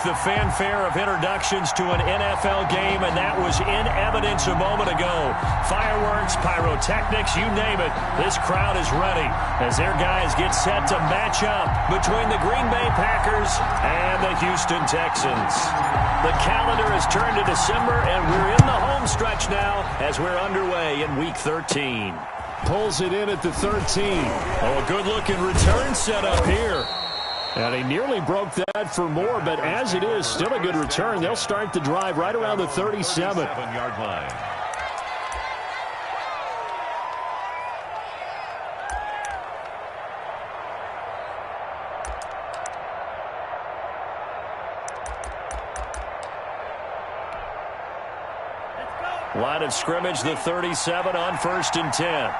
the fanfare of introductions to an NFL game, and that was in evidence a moment ago. Fireworks, pyrotechnics, you name it. This crowd is ready as their guys get set to match up between the Green Bay Packers and the Houston Texans. The calendar has turned to December, and we're in the home stretch now as we're underway in Week 13. Pulls it in at the 13. Oh, a good-looking return set up here. And he nearly broke that for more, but as it is, still a good return. They'll start the drive right around the 37-yard line. Line of scrimmage, the 37 on 1st and 10.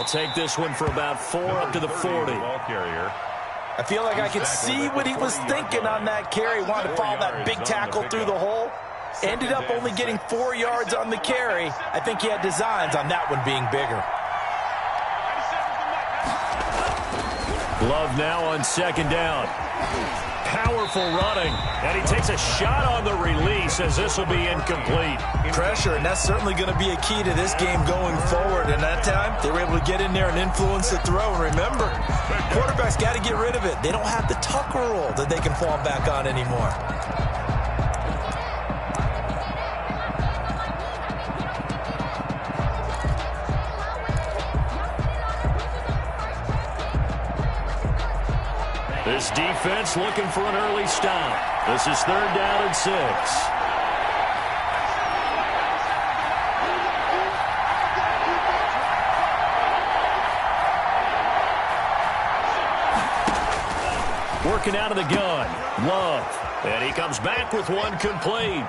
Take this one for about 4 up to the 40. I feel like I could see what he was thinking on that carry. Wanted to follow that big tackle through the hole. Ended up only getting 4 yards on the carry. I think he had designs on that one being bigger. Love now on 2nd down. Powerful running, and he takes a shot on the release as this will be incomplete. Pressure, and that's certainly going to be a key to this game going forward. And that time, they were able to get in there and influence the throw. And remember, quarterbacks got to get rid of it. They don't have the Tucker rule that they can fall back on anymore. This defense looking for an early stop. This is 3rd down and 6. Working out of the gun. Love. And he comes back with one complete.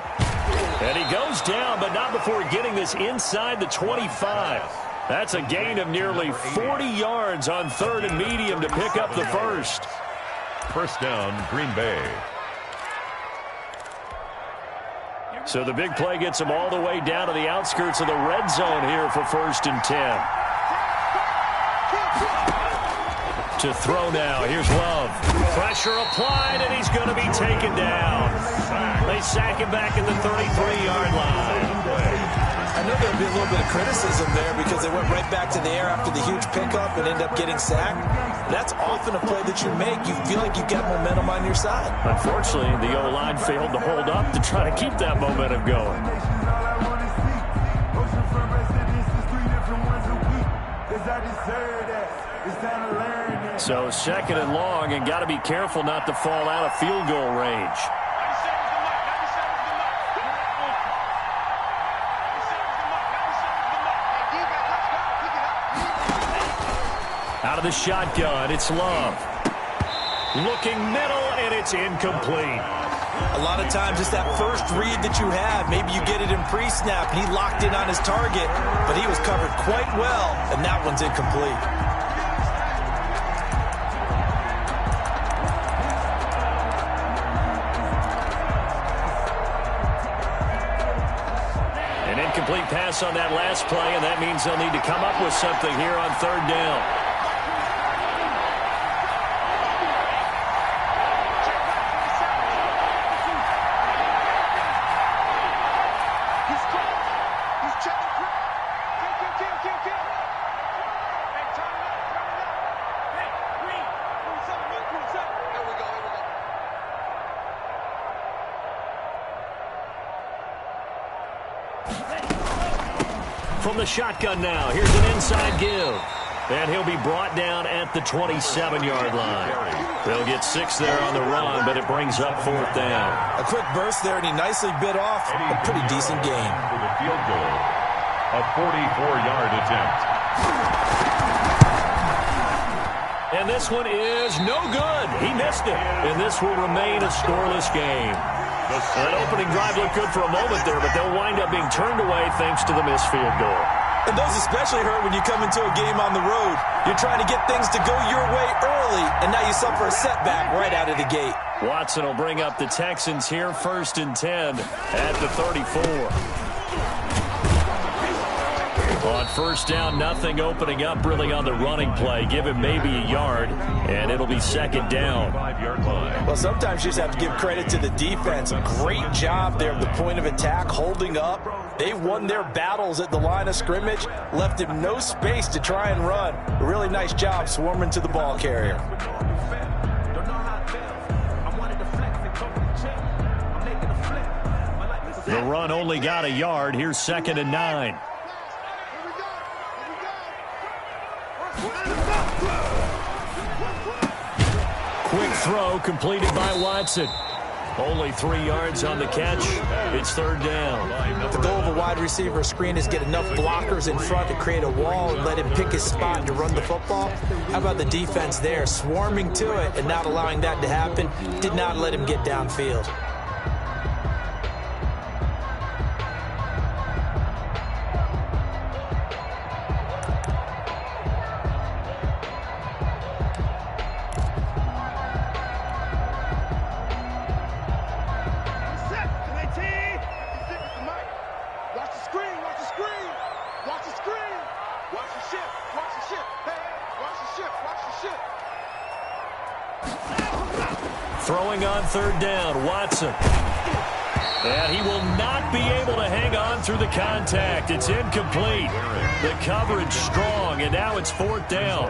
And he goes down, but not before getting this inside the 25. That's a gain of nearly 40 yards on 3rd and medium to pick up the first. First down, Green Bay. So the big play gets them all the way down to the outskirts of the red zone here for 1st and 10. To throw now. Here's Love. Pressure applied, and he's going to be taken down. They sack him back in the 33-yard line. I know there'll be a little bit of criticism there because they went right back to the air after the huge pickup and end up getting sacked. That's often a play that you make. You feel like you've got momentum on your side. Unfortunately, the O-line failed to hold up to try to keep that momentum going. So 2nd and long, and got to be careful not to fall out of field goal range. Out of the shotgun, it's Love. Looking middle, and it's incomplete. A lot of times, it's that first read that you have. Maybe you get it in pre-snap, and he locked in on his target, but he was covered quite well, and that one's incomplete. An incomplete pass on that last play, and that means they'll need to come up with something here on 3rd down. From the shotgun now, here's an inside give. And he'll be brought down at the 27-yard line. They'll get 6 there on the run, but it brings up 4th down. A quick burst there, and he nicely bit off a pretty decent gain. For the field goal, a 44-yard attempt. And this one is no good. He missed it. And this will remain a scoreless game. That opening drive looked good for a moment there, but they'll wind up being turned away thanks to the missed field goal. And those especially hurt when you come into a game on the road. You're trying to get things to go your way early, and now you suffer a setback right out of the gate. Watson will bring up the Texans here, 1st and 10 at the 34. On 1st down, nothing opening up really on the running play. Give him maybe a yard, and it'll be 2nd down. Well, sometimes you just have to give credit to the defense. Great job there at the point of attack, holding up. They won their battles at the line of scrimmage, left him no space to try and run. A really nice job swarming to the ball carrier. The run only got a yard. Here's 2nd and 9. Quick throw completed by Watson. Only 3 yards on the catch. It's 3rd down. The goal of a wide receiver screen is get enough blockers in front to create a wall and let him pick his spot to run the football. How about the defense there, swarming to it and not allowing that to happen? Did not let him get downfield. Throwing on 3rd down, Watson. And he will not be able to hang on through the contact. It's incomplete. The coverage strong, and now it's 4th down.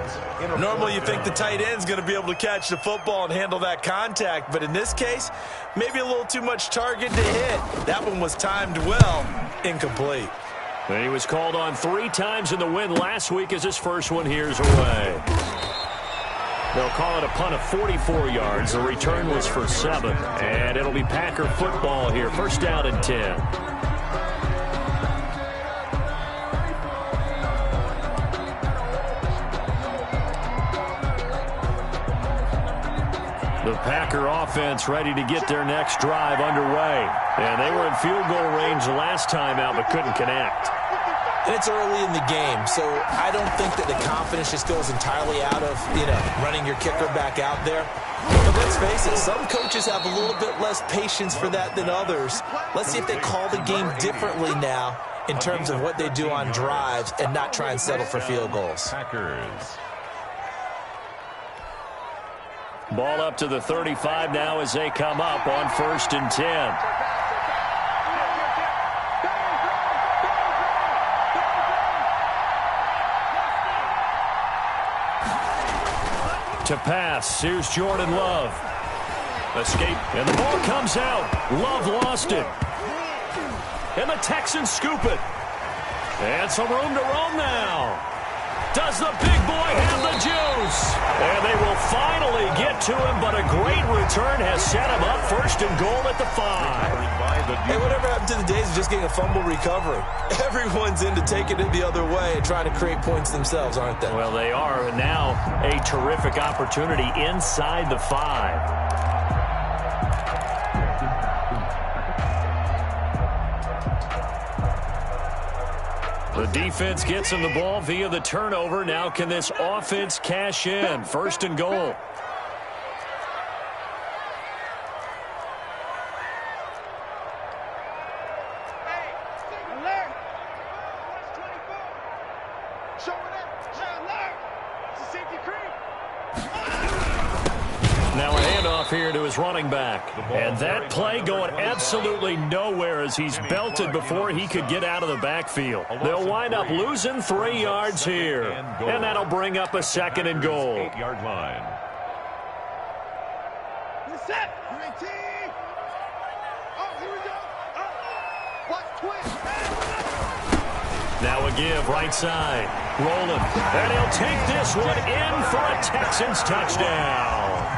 Normally you think the tight end's going to be able to catch the football and handle that contact, but in this case, maybe a little too much target to hit. That one was timed well, incomplete. And he was called on 3 times in the win last week as his first one here's away. They'll call it a punt of 44 yards. The return was for 7. And it'll be Packer football here. 1st down and 10. The Packer offense ready to get their next drive underway. And they were in field goal range the last time out but couldn't connect. And it's early in the game, so I don't think that the confidence just goes entirely out of, running your kicker back out there. But let's face it, some coaches have a little bit less patience for that than others. Let's see if they call the game differently now in terms of what they do on drives and not try and settle for field goals. Ball up to the 35 now as they come up on 1st and 10. To pass, here's Jordan Love. Escape, and the ball comes out. Love lost it. And the Texans scoop it. And some room to roam now. Does the big boy have the juice? And they will finally get to him, but a great return has set him up 1st and goal at the 5. Hey, whatever happened to the days of just getting a fumble recovery? Everyone's into taking it the other way and trying to create points themselves, aren't they? Well, they are. And now a terrific opportunity inside the 5. The defense gets him the ball via the turnover. Now can this offense cash in? 1st and goal. Now a handoff here to his running back. And that play going absolutely nowhere as he's belted before he could get out of the backfield. They'll wind up losing 3 yards here. And that'll bring up a 2nd and goal. 8-yard line. Now a give right side. Rolling. And he'll take this one in for a Texans touchdown.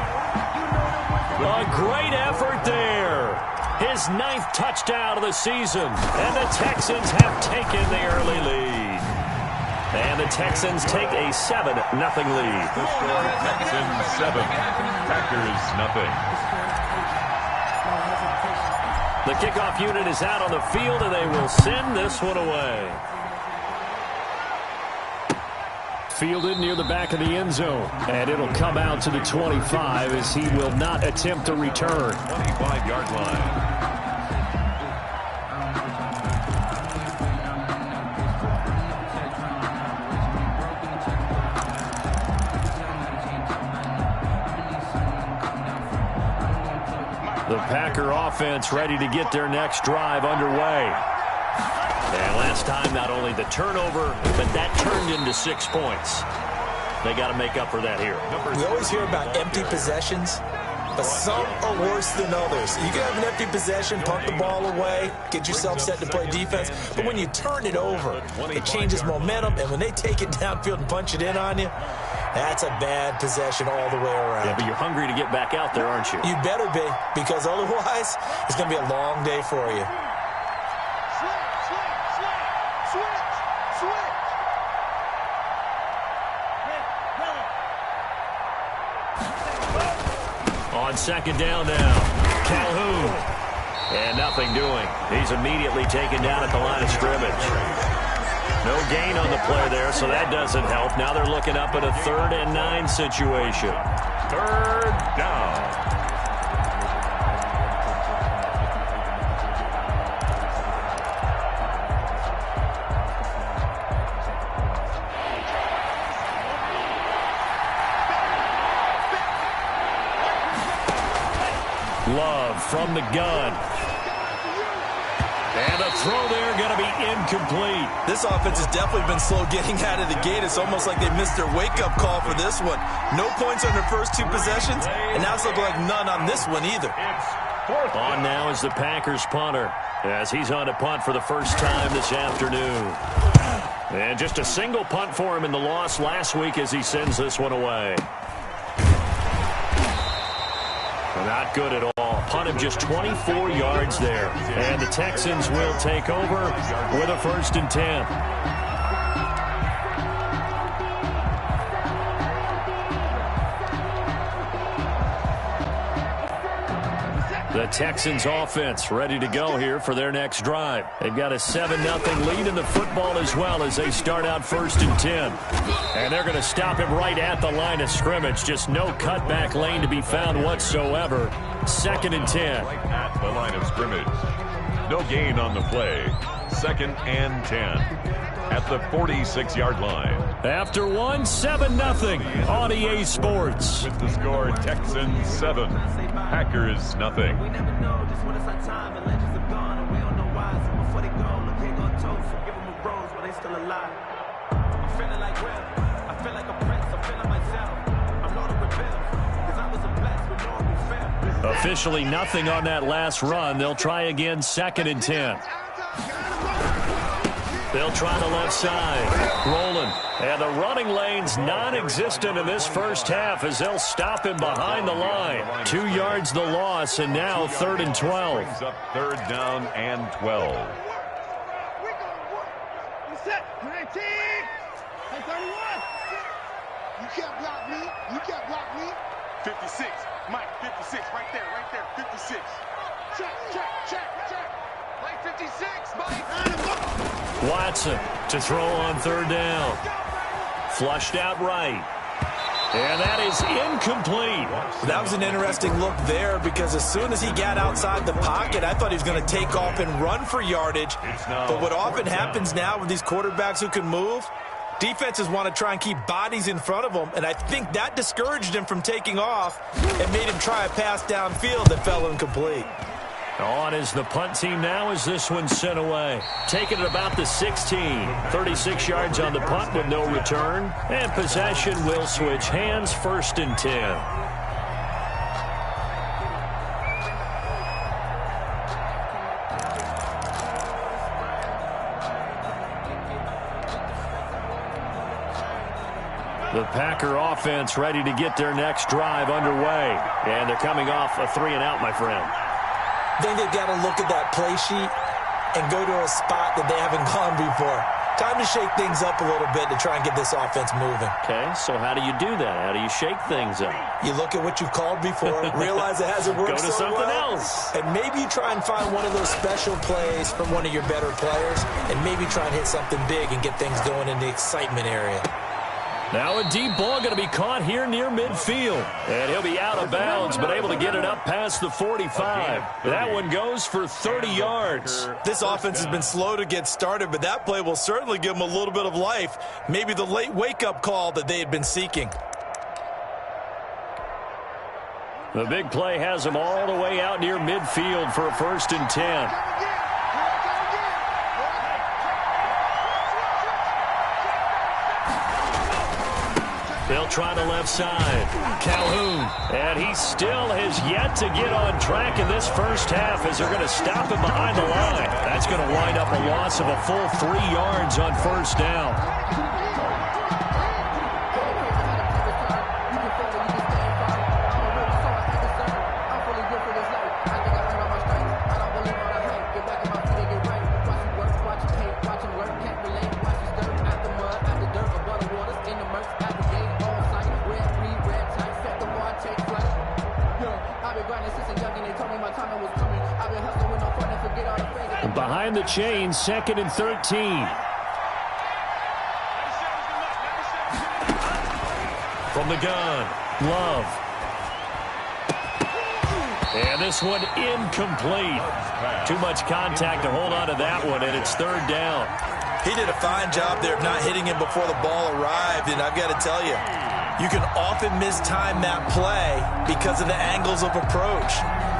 A great effort there. His 9th touchdown of the season. And the Texans have taken the early lead. And the Texans take a 7-0 lead. The score, Texans 7, Packers nothing. The kickoff unit is out on the field, and they will send this one away. fielded near the back of the end zone. And it'll come out to the 25 as he will not attempt a return. 25-yard line. The Packer offense ready to get their next drive underway. And last time, not only the turnover, but that turned into 6 points. They got to make up for that here. We always hear about empty possessions, but some are worse than others. You can have an empty possession, punt the ball away, get yourself set to play defense, but when you turn it over, it changes momentum, and when they take it downfield and punch it in on you, that's a bad possession all the way around. Yeah, but you're hungry to get back out there, aren't you? You better be, because otherwise, it's going to be a long day for you. On second down now, Calhoun. And nothing doing. He's immediately taken down at the line of scrimmage. No gain on the play there, so that doesn't help. Now they're looking up at a 3rd and 9 situation. 3rd down. Love from the gun. And the throw there going to be incomplete. This offense has definitely been slow getting out of the gate. It's almost like they missed their wake-up call for this one. No points on their first 2 possessions, and now it's looking like none on this one either. On now is the Packers punter, as he's on to punt for the first time this afternoon. And just a single punt for him in the loss last week as he sends this one away. Not good at all. Punt of just 24 yards there. And the Texans will take over with a 1st and 10. The Texans offense ready to go here for their next drive. They've got a 7-0 lead in the football as well as they start out 1st and 10. And they're going to stop him right at the line of scrimmage. Just no cutback lane to be found whatsoever. 2nd and 10. Right at the line of scrimmage. No gain on the play. 2nd and 10. At the 46-yard line. After one, 7-0 on EA Sports. With the score, Texans 7, Packers nothing. We never know just when it's our time and legends are gone and we don't know why. So before they go, look here go toast. Give them a rose while they still alive. I'm feeling like Will. I feel like a prince. I'm feeling myself. I'm loaded with bills because I was a blessed with no fair. Officially nothing on that last run. They'll try again 2nd and 10. They'll try the left side. Rolling. And the running lane's non-existent in this first half as they'll stop him behind the line. 2 yards the loss, and now 3rd and 12. Brings up 3rd down and 12. You can't block me. You can't block me. 56. Mike, 56. Right there, 56. Check. Mike, 56. Mike. Watson to throw on 3rd down. Flushed out right. And that is incomplete. That was an interesting look there because as soon as he got outside the pocket, I thought he was going to take off and run for yardage. But what often happens now with these quarterbacks who can move, defenses want to try and keep bodies in front of them, and I think that discouraged him from taking off and made him try a pass downfield that fell incomplete. On is the punt team now as this one's sent away. Taking it about the 16. 36 yards on the punt with no return. And possession will switch hands, 1st and 10. The Packer offense ready to get their next drive underway. And they're coming off a 3-and-out, my friend. I think they've got to look at that play sheet and go to a spot that they haven't gone before. Time to shake things up a little bit to try and get this offense moving. Okay, so how do you do that? How do you shake things up? You look at what you've called before, realize it hasn't worked Go to so something well, else. and maybe you try and find one of those special plays from one of your better players, and maybe try and hit something big and get things going in the excitement area. Now a deep ball going to be caught here near midfield. And he'll be out of bounds, but able to get it up past the 45. That one goes for 30 yards. This offense has been slow to get started, but that play will certainly give them a little bit of life. Maybe the late wake-up call that they had been seeking. The big play has them all the way out near midfield for a 1st and 10. They'll try the left side. Calhoun. And he still has yet to get on track in this first half as they're going to stop him behind the line. That's going to wind up a loss of a full 3 yards on 1st down. Behind the chain, 2nd and 13. From the gun, Love. And this one incomplete. Too much contact to hold on to that one, and it's 3rd down. He did a fine job there of not hitting him before the ball arrived, and I've got to tell you, you can often mistime that play because of the angles of approach.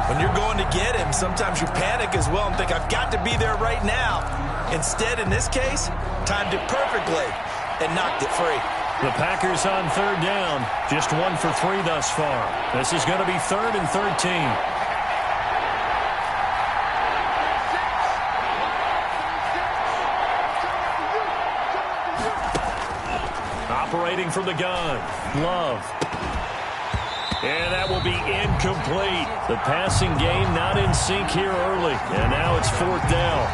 When you're going to get him, sometimes you panic as well and think, I've got to be there right now. Instead, in this case, timed it perfectly and knocked it free. The Packers on 3rd down, just 1 for 3 thus far. This is going to be 3rd and 13. Operating from the gun, Love. And that will be incomplete. The passing game not in sync here early. And now it's 4th down.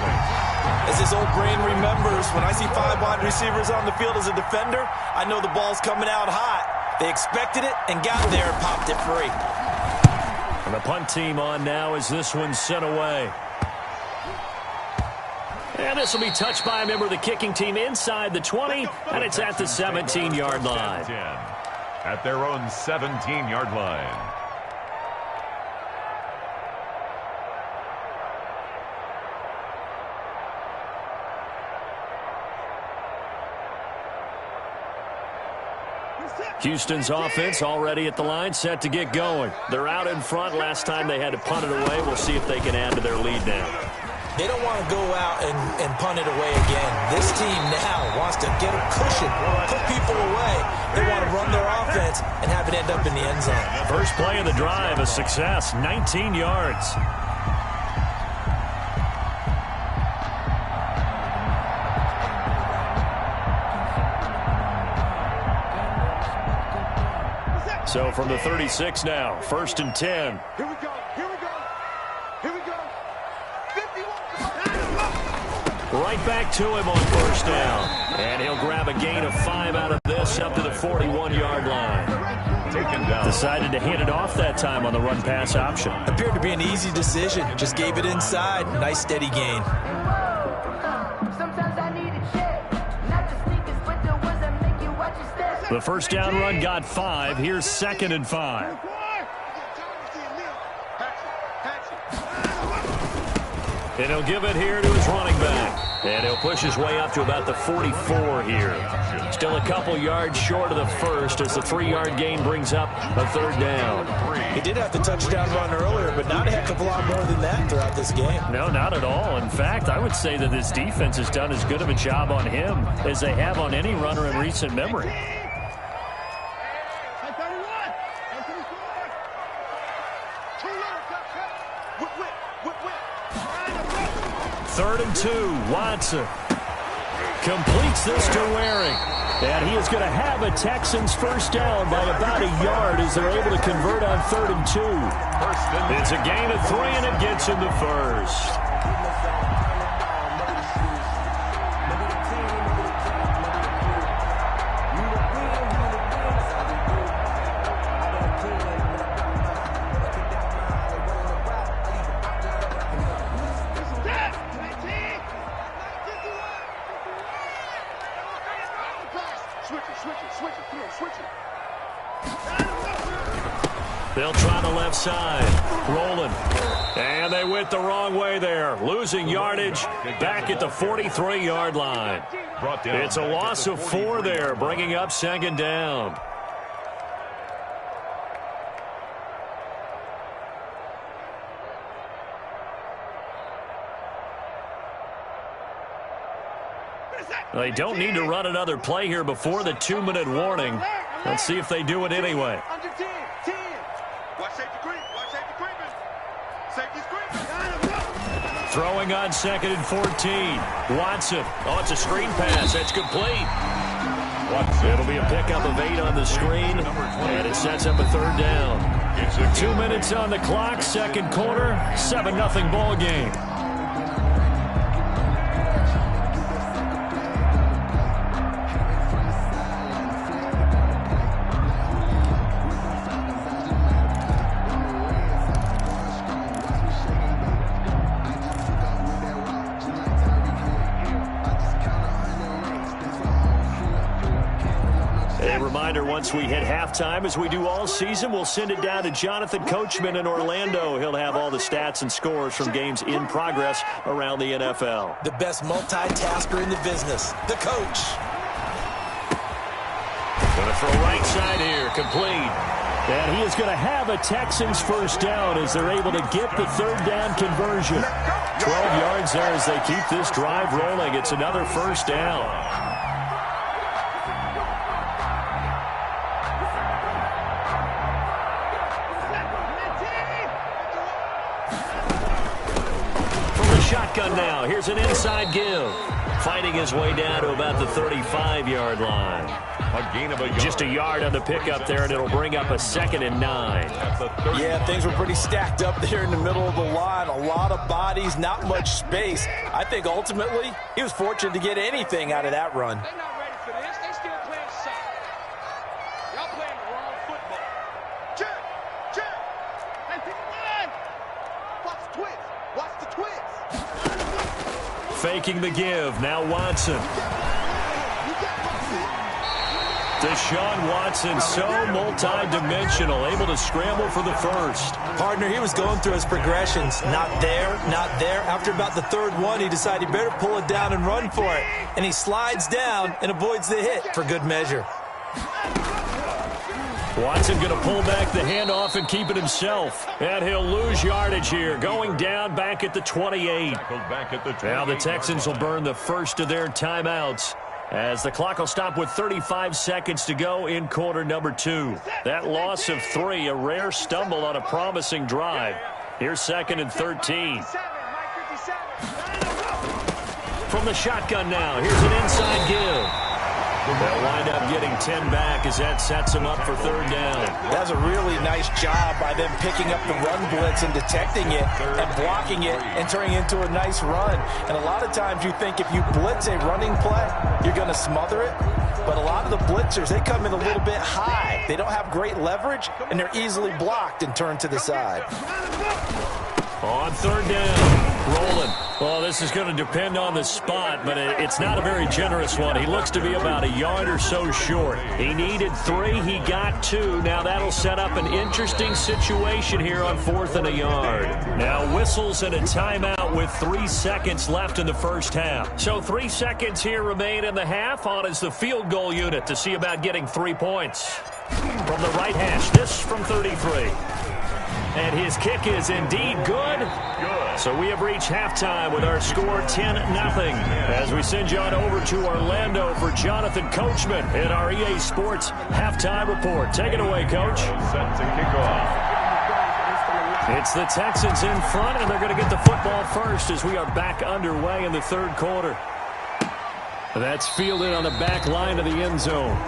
As his old brain remembers, when I see 5 wide receivers on the field as a defender, I know the ball's coming out hot. They expected it and got there and popped it free. And the punt team on now as this one's sent away. And this will be touched by a member of the kicking team inside the 20, and it's at the 17-yard line. At their own 17-yard line. Houston's offense already at the line, set to get going. They're out in front. Last time they had to punt it away. We'll see if they can add to their lead now. They don't want to go out and punt it away again. This team now wants to get a cushion, put people away. They want to run their offense and have it end up in the end zone. First play of the drive, a success, 19 yards. So from the 36 now, 1st and 10. Here we go. Here we go. Here we go. 51. Right back to him on 1st down. And he'll grab a gain of 5 out of this up to the 41-yard line. Taken down. Decided to hand it off that time on the run-pass option. Appeared to be an easy decision. Just gave it inside. Nice steady gain. The 1st down run got 5. Here's 2nd and 5. And he'll give it here to his running back. And he'll push his way up to about the 44 here. Still a couple yards short of the first as the 3-yard gain brings up a 3rd down. He did have the touchdown run earlier, but not a heck of a lot more than that throughout this game. No, not at all. In fact, I would say that this defense has done as good of a job on him as they have on any runner in recent memory. 3rd and 2, Watson completes this to Waring. And he is going to have a Texans 1st down by about a yard as they're able to convert on 3rd and 2. It's a gain of 3, and it gets him the 1st. Switch it. Come on, switch it. They'll try the left side. Rolling. And they went the wrong way there. Losing yardage back at the 43-yard line. It's a loss of 4 there, bringing up second down. They don't need to run another play here before the 2-minute warning. Let's see if they do it anyway. Under 10. Watch safety creep. Safety's creep. Throwing on 2nd and 14. Watson. Oh, it's a screen pass. That's complete. It'll be a pickup of 8 on the screen, and it sets up a 3rd down. 2 minutes on the clock, second quarter, 7-0 ball game. Once we hit halftime, as we do all season, we'll send it down to Jonathan Coachman in Orlando. He'll have all the stats and scores from games in progress around the NFL. The best multitasker in the business, the coach. Going to throw right side here, complete. And he is going to have a Texans first down as they're able to get the 3rd down conversion. 12 yards there as they keep this drive rolling. It's another first down. Shotgun now. Here's an inside give. Fighting his way down to about the 35-yard line. A gain of a yard. Just a yard on the pickup there, and it'll bring up a 2nd and 9. Yeah, things were pretty stacked up there in the middle of the line. A lot of bodies, not much space. I think ultimately he was fortunate to get anything out of that run. They're not ready for this. They still playing soccer. Y'all playing the wrong football. Check. Hey, pick one. Watch the twist. Watch the twist. Faking the give. Now Watson. Deshaun Watson, so multi-dimensional, able to scramble for the first. Partner, he was going through his progressions. Not there. After about the 3rd one, he decided he better pull it down and run for it. And he slides down and avoids the hit for good measure. Watson going to pull back the handoff and keep it himself. And he'll lose yardage here, going down back at the 28. Now the Texans will burn the first of their timeouts, as the clock will stop with 35 seconds to go in quarter number 2. That loss of 3, a rare stumble on a promising drive. Here's 2nd and 13. From the shotgun now, here's an inside give. They'll wind up getting 10 back as that sets them up for 3rd down. That's a really nice job by them picking up the run blitz and detecting it and blocking it and turning it into a nice run. And a lot of times you think if you blitz a running play, you're going to smother it. But a lot of the blitzers, they come in a little bit high. They don't have great leverage, and they're easily blocked and turned to the side. On 3rd down, rolling. Well, this is going to depend on the spot, but it's not a very generous one. He looks to be about a yard or so short. He needed 3. He got 2. Now that'll set up an interesting situation here on 4th and a yard. Now whistles and a timeout with 3 seconds left in the first half. So 3 seconds here remain in the half. On is the field goal unit to see about getting 3 points. From the right hash, this from 33. And his kick is indeed good. So we have reached halftime with our score 10-0. As we send you on over to Orlando for Jonathan Coachman in our EA Sports halftime report. Take it away, Coach. Set to kick off. It's the Texans in front, and they're going to get the football first as we are back underway in the 3rd quarter. That's fielded on the back line of the end zone.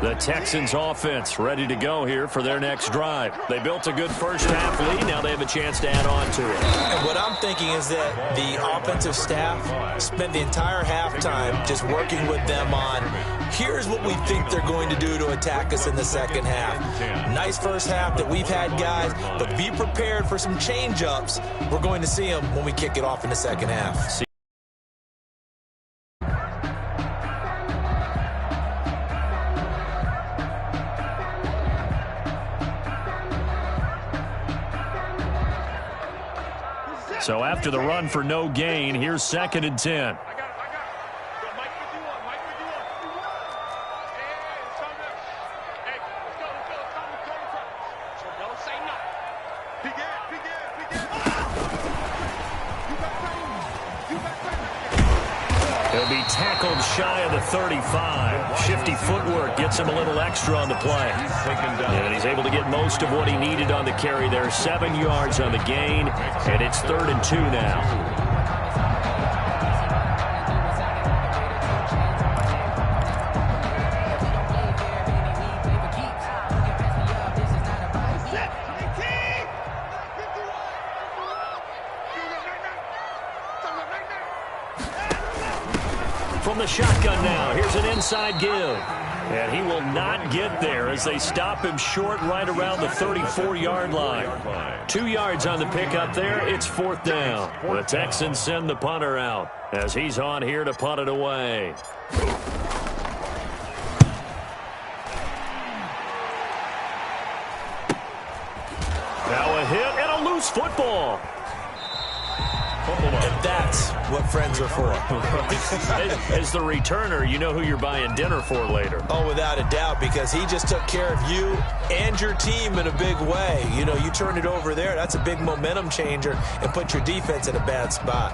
The Texans offense ready to go here for their next drive. They built a good first half lead. Now they have a chance to add on to it. And what I'm thinking is that the offensive staff spent the entire halftime just working with them on, here's what we think they're going to do to attack us in the second half. Nice first half that we've had, guys, but be prepared for some change-ups. We're going to see them when we kick it off in the second half. So after the run for no gain, here's 2nd and 10. He'll be tackled shy of the 35. Shifty footwork gets him a little extra on the play. And he's able to get most of what he needed on the carry there. 7 yards on the gain, and it's 3rd and 2 now. From the shotgun now, here's an inside give. And he will not get there as they stop him short right around the 34-yard line. 2 yards on the pickup there. It's 4th down. The Texans send the punter out as he's on here to punt it away. Now a hit and a loose football. And that's what friends are for. As the returner, you know who you're buying dinner for later. Oh, without a doubt, because he just took care of you and your team in a big way. You know, you turned it over there. That's a big momentum changer and put your defense in a bad spot.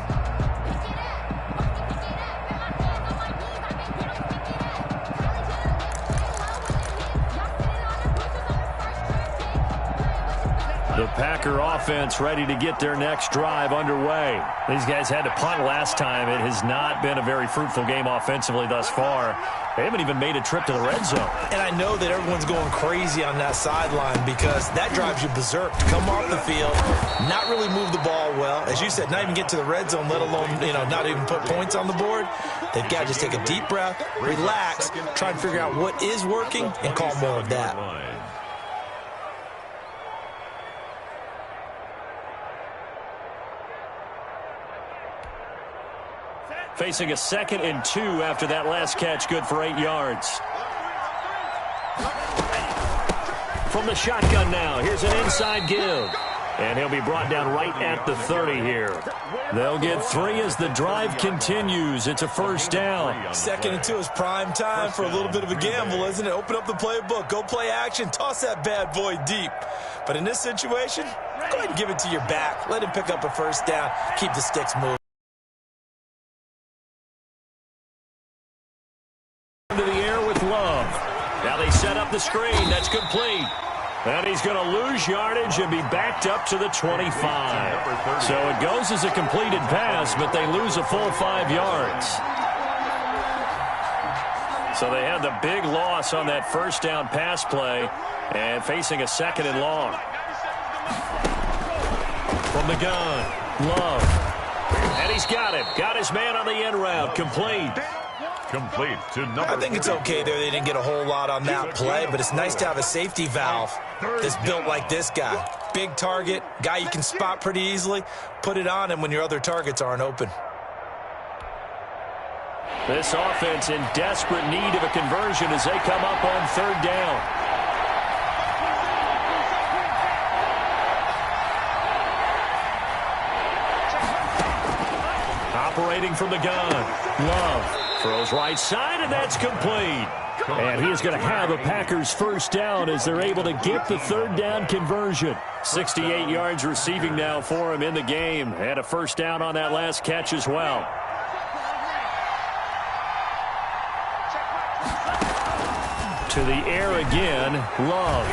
The Packer offense ready to get their next drive underway. These guys had to punt last time. It has not been a very fruitful game offensively thus far. They haven't even made a trip to the red zone. And I know that everyone's going crazy on that sideline because that drives you berserk to come off the field, not really move the ball well. As you said, not even get to the red zone, let alone, not even put points on the board. They've got to just take a deep breath, relax, try and figure out what is working, and call more of that. Facing a 2nd and 2 after that last catch, good for 8 yards. From the shotgun now, here's an inside give. And he'll be brought down right at the 30 here. They'll get 3 as the drive continues. It's a 1st down. 2nd and 2 is prime time for a little bit of a gamble, isn't it? Open up the playbook, go play action, toss that bad boy deep. But in this situation, go ahead and give it to your back. Let him pick up a 1st down, keep the sticks moving. Into the air with Love. Now they set up the screen. That's complete. And he's going to lose yardage and be backed up to the 25. So it goes as a completed pass, but they lose a full 5 yards. So they had the big loss on that 1st down pass play and facing a 2nd and long. From the gun, Love. And he's got it. Got his man on the end route. Complete. Complete to number. I think it's okay there. They didn't get a whole lot on that play, but it's nice to have a safety valve that's built like this guy. Big target, guy you can spot pretty easily. Put it on him when your other targets aren't open. This offense in desperate need of a conversion as they come up on 3rd down. Operating from the gun, Love. Throws right side, and that's complete. And he is going to have a Packers 1st down as they're able to get the 3rd down conversion. 68 yards receiving now for him in the game. And a 1st down on that last catch as well. To the air again, Love.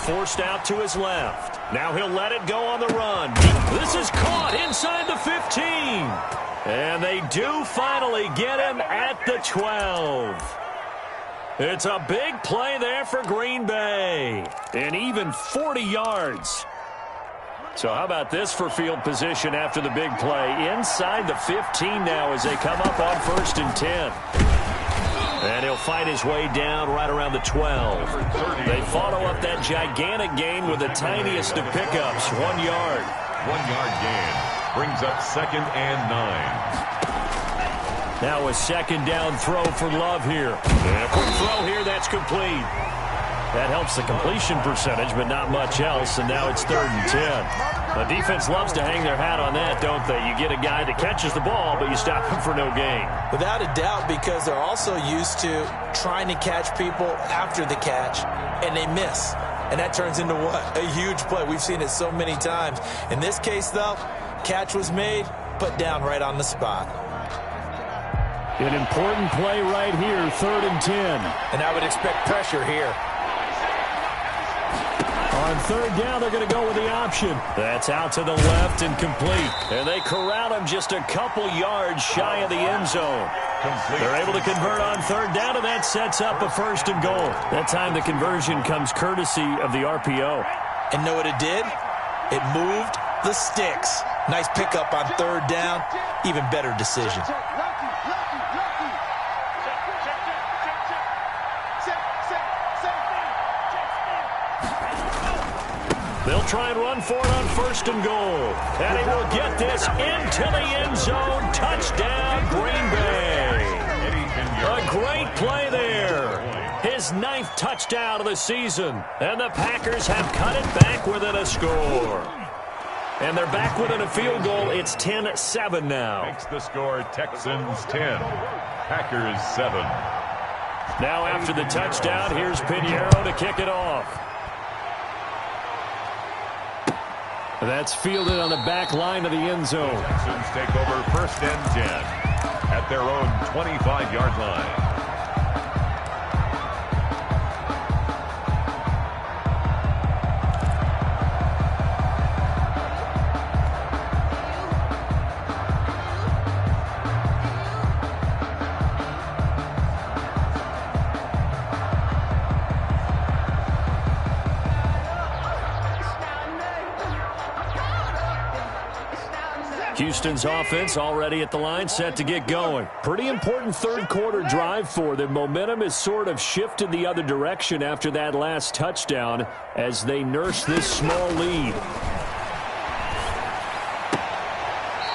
Forced out to his left. Now he'll let it go on the run. This is caught inside the 15. And they do finally get him at the 12. It's a big play there for Green Bay. And even 40 yards. So how about this for field position after the big play? Inside the 15 now as they come up on 1st and 10. And he'll fight his way down right around the 12. They follow up that gigantic gain with the tiniest of pickups, 1 yard. 1 yard gain brings up 2nd and 9. Now a 2nd down throw for Love here. And a quick throw here that's complete. That helps the completion percentage, but not much else, and now it's 3rd and 10. The defense loves to hang their hat on that, don't they? You get a guy that catches the ball, but you stop him for no gain. Without a doubt, because they're also used to trying to catch people after the catch, and they miss. And that turns into what? A huge play. We've seen it so many times. In this case, though, catch was made, put down right on the spot. An important play right here, 3rd and 10. And I would expect pressure here. On 3rd down, they're going to go with the option. That's out to the left and complete. And they corral him just a couple yards shy of the end zone. They're able to convert on 3rd down, and that sets up a 1st and goal. That time the conversion comes courtesy of the RPO. And know what it did? It moved the sticks. Nice pickup on 3rd down. Even better decision. They'll try and run for it on 1st and goal. And he will get this into the end zone. Touchdown, Green Bay. A great play there. His 9th touchdown of the season. And the Packers have cut it back within a score. And they're back within a field goal. It's 10-7 now. Makes the score Texans 10, Packers 7. Now after the touchdown, here's Pinheiro to kick it off. That's fielded on the back line of the end zone. Texans take over 1st and 10 at their own 25-yard line. Houston's offense already at the line, set to get going. Pretty important 3rd quarter drive for them. Momentum has sort of shifted the other direction after that last touchdown as they nurse this small lead.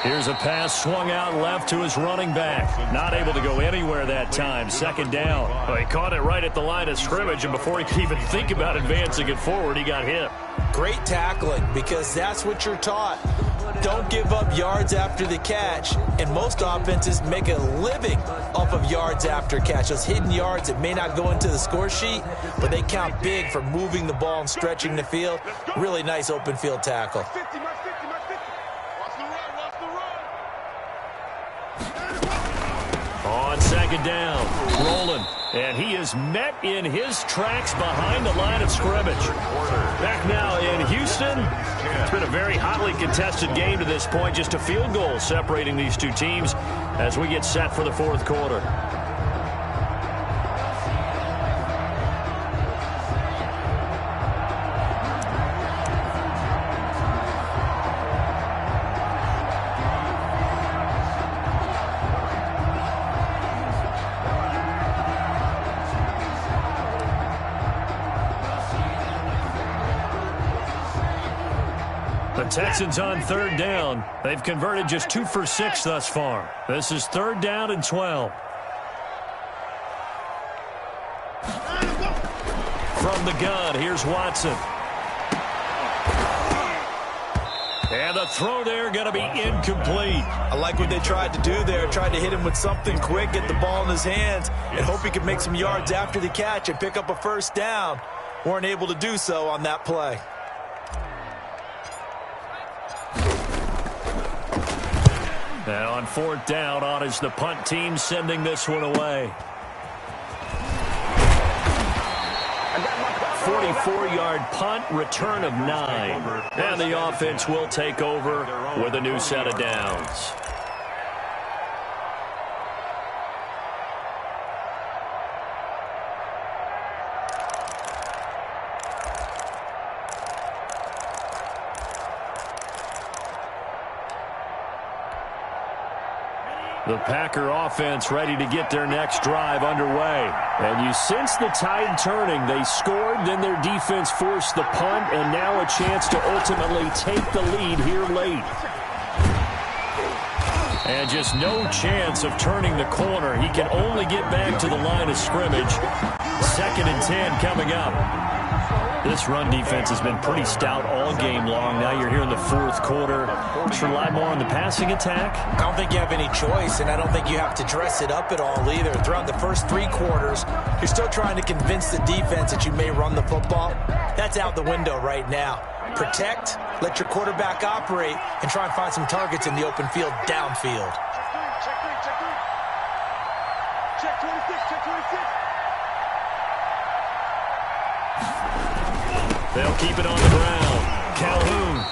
Here's a pass swung out left to his running back. Not able to go anywhere that time. 2nd down. Well, he caught it right at the line of scrimmage, and before he could even think about advancing it forward, he got hit. Great tackling, because that's what you're taught. Don't give up yards after the catch, and most offenses make a living off of yards after catch. Those hidden yards that may not go into the score sheet, but they count big for moving the ball and stretching the field. Really nice open field tackle. On 2nd down, rolling, and he is met in his tracks behind the line of scrimmage. Back now in Houston. It's been a very hotly contested game to this point. Just a field goal separating these two teams as we get set for the 4th quarter. The Texans on 3rd down. They've converted just 2 for 6 thus far. This is 3rd down and 12. From the gun, here's Watson. And the throw there going to be incomplete. I like what they tried to do there. Tried to hit him with something quick, get the ball in his hands, and hope he could make some yards after the catch and pick up a 1st down. Weren't able to do so on that play. And on 4th down, on is the punt team sending this one away. 44-yard punt, return of 9. And the offense will take over with a new set of downs. The Packer offense ready to get their next drive underway. And you sense the tide turning. They scored, then their defense forced the punt, and now a chance to ultimately take the lead here late. And just no chance of turning the corner. He can only get back to the line of scrimmage. 2nd and 10 coming up. This run defense has been pretty stout all game long. Now you're here in the 4th quarter. Just rely more on the passing attack. I don't think you have any choice, and I don't think you have to dress it up at all either. Throughout the first 3 quarters, you're still trying to convince the defense that you may run the football. That's out the window right now. Protect, let your quarterback operate, and try and find some targets in the open field downfield. Check 26, check 26. They'll keep it on the ground. Calhoun.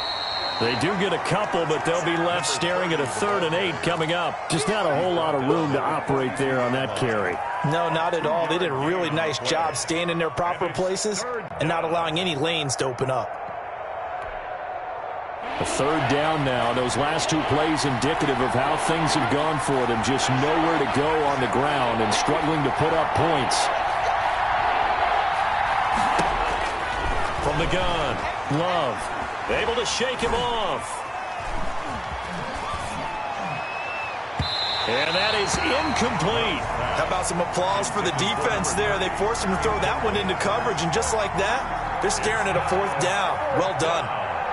They do get a couple, but they'll be left staring at a 3rd and 8 coming up. Just not a whole lot of room to operate there on that carry. No, not at all. They did a really nice job staying in their proper places and not allowing any lanes to open up. A 3rd down now. Those last 2 plays indicative of how things have gone for them. Just nowhere to go on the ground and struggling to put up points. From the gun, Love, able to shake him off. And that is incomplete. How about some applause for the defense there? They forced him to throw that one into coverage, and just like that, they're staring at a 4th down. Well done.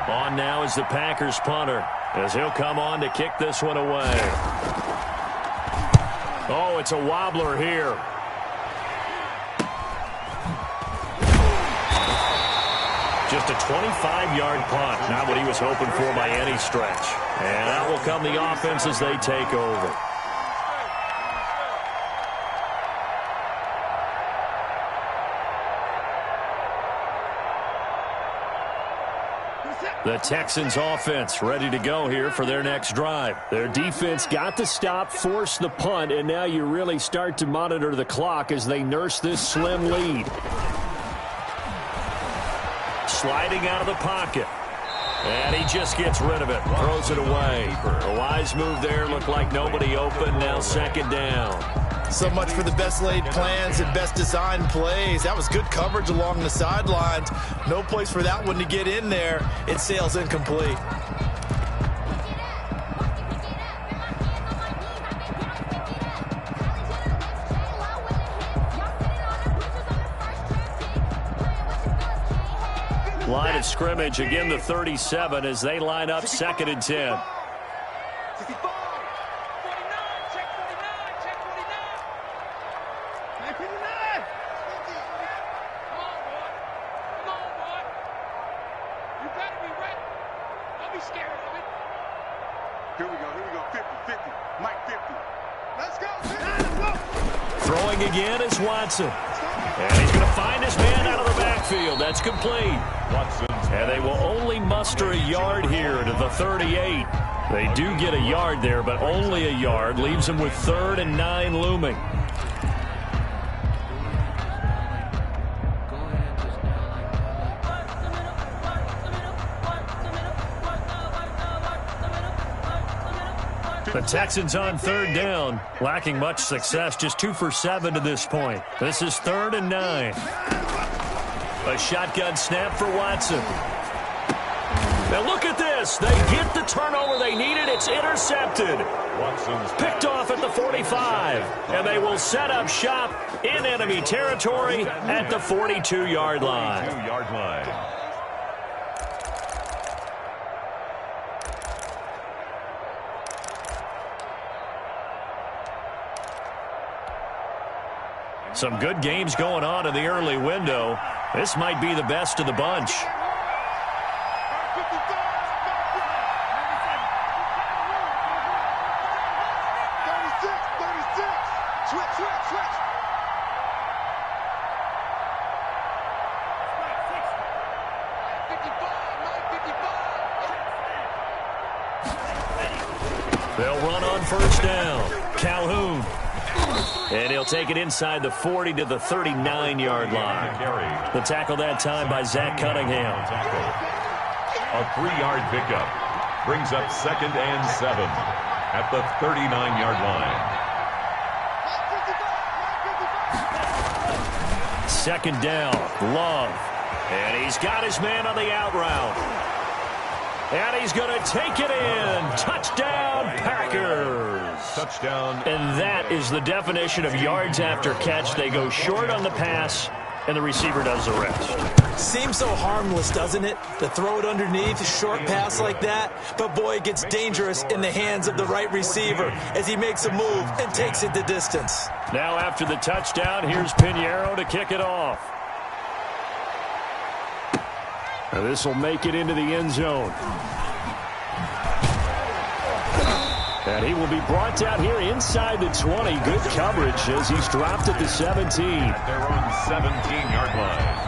On now is the Packers punter, as he'll come on to kick this one away. Oh, it's a wobbler here. Just a 25-yard punt. Not what he was hoping for by any stretch. And out will come the offense as they take over. The Texans offense ready to go here for their next drive. Their defense got the stop, forced the punt, and now you really start to monitor the clock as they nurse this slim lead. Sliding out of the pocket. And he just gets rid of it. Throws it away. A wise move there. Looked like nobody open. Now 2nd down. So much for the best laid plans and best designed plays. That was good coverage along the sidelines. No place for that one to get in there. It sails incomplete. Line of scrimmage, again the 37 as they line up 2nd and 10. Here we go, 50, 50, Mike 50. Let's go. Throwing again is Watson. And he's going to find his man out of the backfield. That's complete. And they will only muster a yard here to the 38. They do get a yard there, but only a yard. Leaves them with 3rd and 9 looming. The Texans on 3rd down, lacking much success, just 2 for 7 to this point. This is 3rd and 9. A shotgun snap for Watson. Now look at this. They get the turnover they needed. It's intercepted. Picked off at the 45. And they will set up shop in enemy territory at the 42-yard line. Some good games going on in the early window. This might be the best of the bunch. They'll run on 1st down. Calhoun. And he'll take it inside the 40 to the 39-yard line. The tackle that time by Zach Cunningham. A 3-yard pickup brings up 2nd and 7. at the 39-yard line. Second down, Love. And he's got his man on the out route. And he's going to take it in. Touchdown, Packers. Touchdown. And that is the definition of yards after catch. They go short on the pass, and the receiver does the rest. Seems so harmless, doesn't it? To throw it underneath, a short pass like that. But, boy, it gets dangerous in the hands of the right receiver as he makes a move and takes it the distance. Now after the touchdown, here's Pinheiro to kick it off. Now this will make it into the end zone. And he will be brought down here inside the 20. Good coverage as he's dropped at the 17. They're on 17-yard line.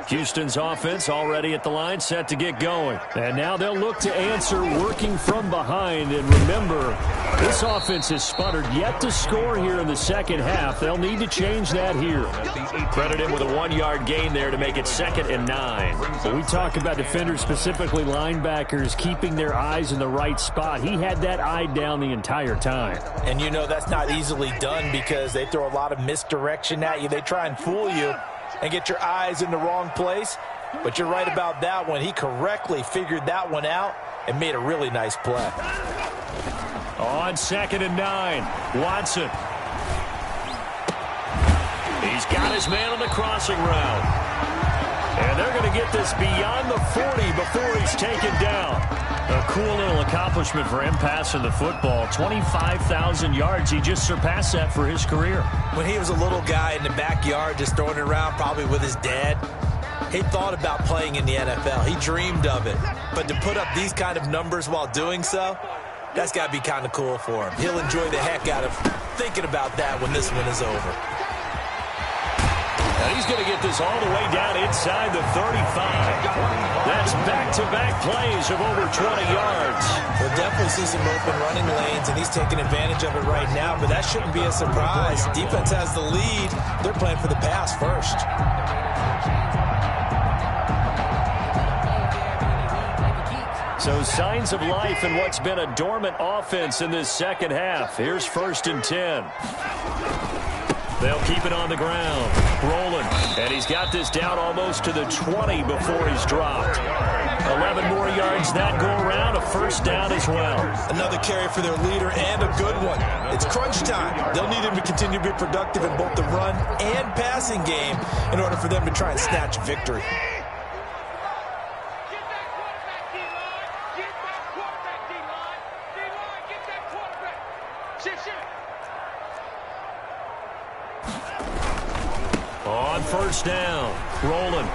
Houston's offense already at the line, set to get going. And now they'll look to answer working from behind. And remember, this offense has sputtered yet to score here in the second half. They'll need to change that here. Credit him with a 1-yard gain there to make it 2nd and 9. When we talk about defenders, specifically linebackers, keeping their eyes in the right spot, he had that eye down the entire time. And you know that's not easily done because they throw a lot of misdirection at you. They try and fool you and get your eyes in the wrong place. But you're right about that one. He correctly figured that one out and made a really nice play. On 2nd and 9, Watson. He's got his man on the crossing route. And they're going to get this beyond the 40 before he's taken down. A cool little accomplishment for him passing the football. 25,000 yards. He just surpassed that for his career. When he was a little guy in the backyard just throwing it around probably with his dad, he thought about playing in the NFL. He dreamed of it. But to put up these kind of numbers while doing so, that's got to be kind of cool for him. He'll enjoy the heck out of thinking about that when this one is over. And he's going to get this all the way down inside the 35. That's back-to-back plays of over 20 yards. We'll definitely see some open running lanes, and he's taking advantage of it right now, but that shouldn't be a surprise. Defense has the lead. They're playing for the pass first. So signs of life in what's been a dormant offense in this second half. Here's 1st and 10. They'll keep it on the ground. Rolling. And he's got this down almost to the 20 before he's dropped. 11 more yards that go around. A 1st down as well. Another carry for their leader and a good one. It's crunch time. They'll need him to continue to be productive in both the run and passing game in order for them to try and snatch victory. On 1st down, rolling.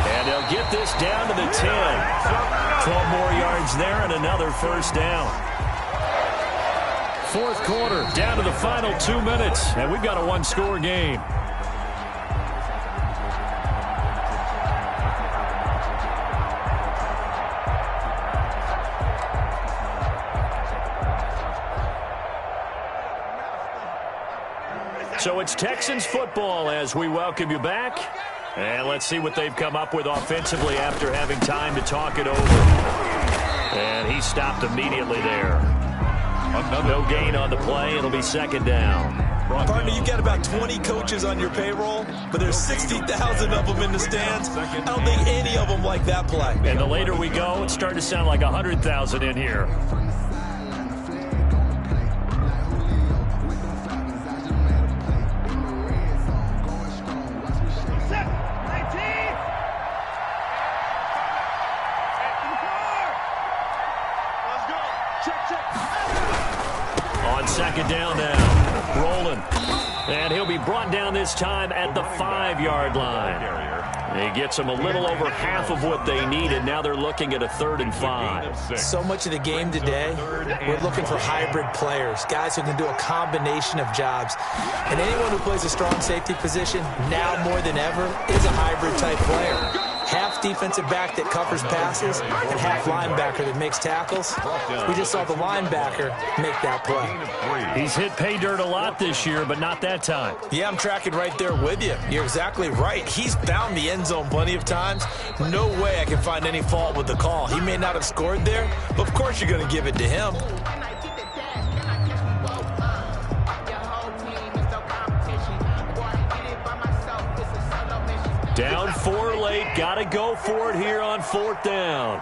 And they'll get this down to the 10. 12 more yards there and another 1st down. 4th quarter, down to the final 2 minutes, and we've got a 1-score game. So it's Texans football as we welcome you back. And let's see what they've come up with offensively after having time to talk it over. And he stopped immediately there. No gain on the play. It'll be 2nd down. Partner, you got about 20 coaches on your payroll, but there's 60,000 of them in the stands. I don't think any of them like that play. And the later we go, it's starting to sound like 100,000 in here. On 2nd down now, rolling. And he'll be brought down this time at the 5-yard line. He gets them a little over half of what they needed. Now they're looking at a 3rd and 5. So much of the game today, we're looking for hybrid players, guys who can do a combination of jobs. And anyone who plays a strong safety position, now more than ever, is a hybrid-type player. Half defensive back that covers passes and half linebacker that makes tackles. We just saw the linebacker make that play. He's hit pay dirt a lot this year, but not that time. Yeah, I'm tracking right there with you. You're exactly right. He's found the end zone plenty of times. No way I can find any fault with the call. He may not have scored there, but of course you're going to give it to him. Down 4 late. Got to go for it here on 4th down.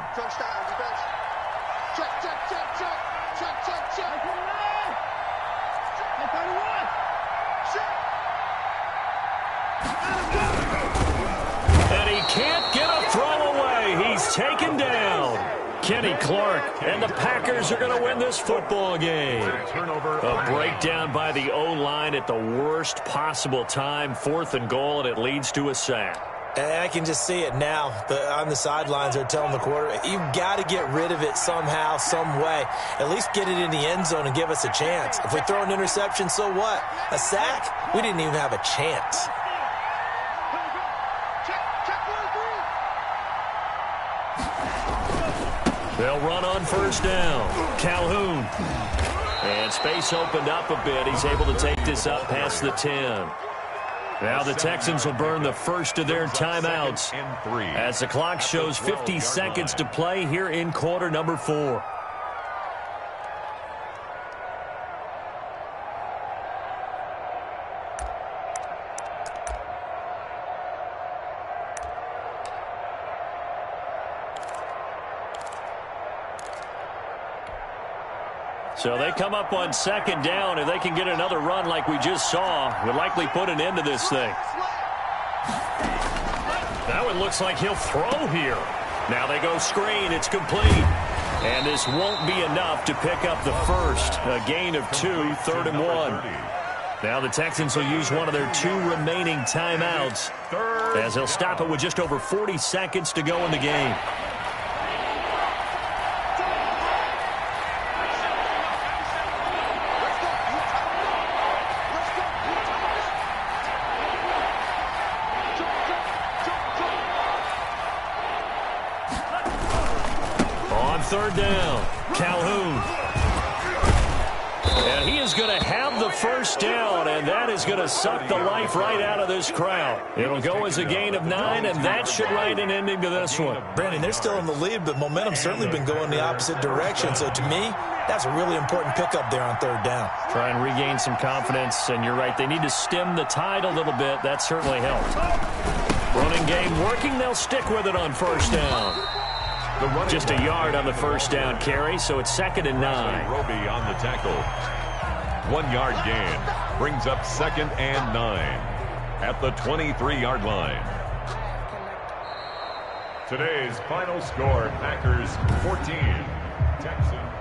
And he can't get a throw away. He's taken down. Kenny Clark, and the Packers are going to win this football game. A breakdown by the O-line at the worst possible time. 4th and goal, and it leads to a sack. And I can just see it now. On the sidelines, they're telling the quarterback, you've got to get rid of it somehow, some way. At least get it in the end zone and give us a chance. If we throw an interception, so what? A sack? We didn't even have a chance. They'll run on 1st down. Calhoun. And space opened up a bit. He's able to take this up past the 10. Now the Texans will burn the first of their timeouts as the clock shows 50 seconds to play here in quarter number 4. So they come up on 2nd down. If they can get another run like we just saw, would likely put an end to this thing. That one looks like he'll throw here. Now they go screen. It's complete. And this won't be enough to pick up the first. A gain of 2, 3rd and 1. Now the Texans will use one of their 2 remaining timeouts as they'll stop it with just over 40 seconds to go in the game. On 3rd down, Calhoun. And he is going to have the first down, and that is going to suck the life right out of this crowd. It'll go as a gain of 9, and that should write an ending to this one. Brandon, they're still in the lead, but momentum's certainly been going the opposite direction. So to me, that's a really important pickup there on 3rd down. Try and regain some confidence, and you're right. They need to stem the tide a little bit. That certainly helped. Running game working. They'll stick with it on 1st down. Just a yard on the 1st down carry, so it's 2nd and 9. Roby on the tackle. 1 yard gain brings up 2nd and 9 at the 23-yard line. Today's final score, Packers 14, Texans